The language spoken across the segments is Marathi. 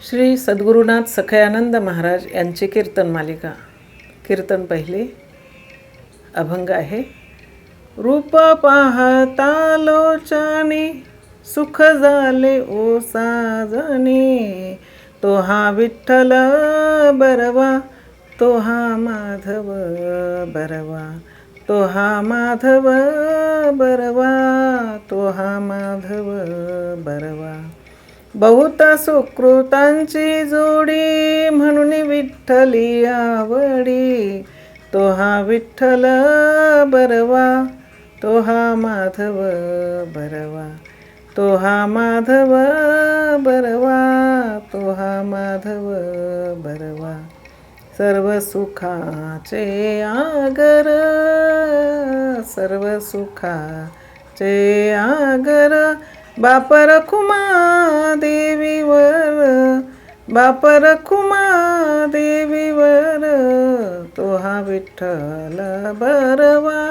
श्री सद्गुरुनाथ सखयानंद महाराज यांची कीर्तन मालिका. कीर्तन पहिले. अभंग आहे. रूप पाहता लोचनी सुख झाले ओ साजनी, तो हा विठ्ठल बरवा, तो हा माधव बरवा, तो हा माधव बरवा, तो हा माधव बरवा. बहुत सुकृतांची जोडी म्हणून विठ्ठली आवडी, तो हा विठ्ठल बरवा, तो हा माधव बरवा, तो हा माधव बरवा, तो हा माधव बरवा. सर्व सुखाचे आगर, सर्व सुखाचे आगर, बाप रखुमा देवीवर, बाप रखुमा देवीवर, तो हा विठ्ठल बरवा,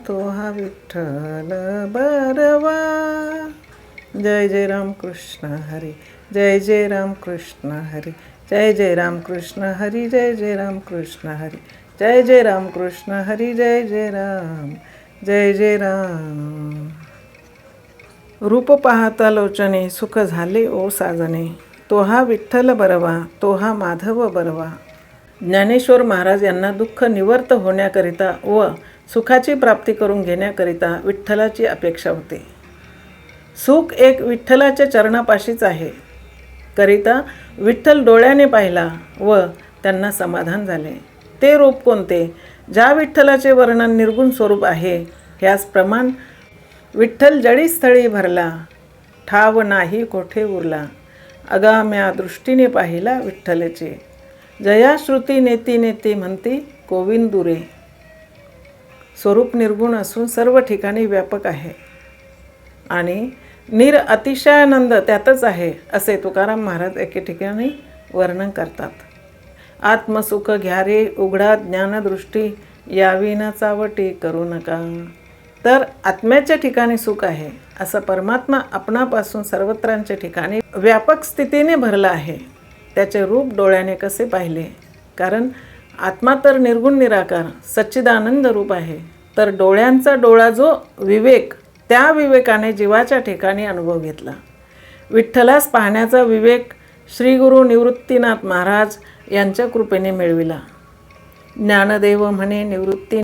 तो हा विठ्ठल बरवा. जय जय राम कृष्ण हरी, जय जय राम कृष्ण हरी, जय जय राम कृष्ण हरी, जय जय राम कृष्ण हरी, जय जय राम कृष्ण हरी, जय जय राम, जय जय राम. रूप पाहता लोचने सुख झाले ओ साजने, तो हा विठ्ठल बरवा, तो हा माधव बरवा. ज्ञानेश्वर महाराज यांना दुःख निवर्त होण्याकरिता व सुखाची प्राप्ती करून घेण्याकरिता विठ्ठलाची अपेक्षा होते. सुख एक विठ्ठलाच्या चरणापाशीच आहे करिता विठ्ठल डोळ्याने पाहिला व त्यांना समाधान झाले. ते रूप कोणते? ज्या विठ्ठलाचे वर्णन निर्गुण स्वरूप आहे, ह्याच प्रमाण विठ्ठल जळी स्थळी भरला, ठाव नाही कोठे उरला. अगाम्या दृष्टीने पाहिला विठ्ठलचे, जया श्रुती नेती नेती म्हणती गोविंदुरे. स्वरूप निर्गुण असून सर्व ठिकाणी व्यापक आहे आणि अतिशयानंद त्यातच आहे, असे तुकाराम महाराज एके ठिकाणी वर्णन करतात. आत्मसुख घ्या रे उघडा ज्ञानदृष्टी, यावी न चावटी करू नका. तर आत्म्याच्या ठिकाणी सुख आहे, असं परमात्मा आपणापासून सर्वत्रांच्या ठिकाणी व्यापक स्थितीने भरला आहे. त्याचे रूप डोळ्याने कसे पाहिले? कारण आत्मा तर निर्गुण निराकार सच्चिदानंद रूप आहे. तर डोळ्यांचा डोळा जो विवेक, त्या विवेकाने जीवाच्या ठिकाणी अनुभव घेतला. विठ्ठलास पाहण्याचा विवेक श्री गुरु निवृत्तीनाथ महाराज यांच्या कृपेने मिळविला. ज्ञानदेव म्हणे निवृत्ती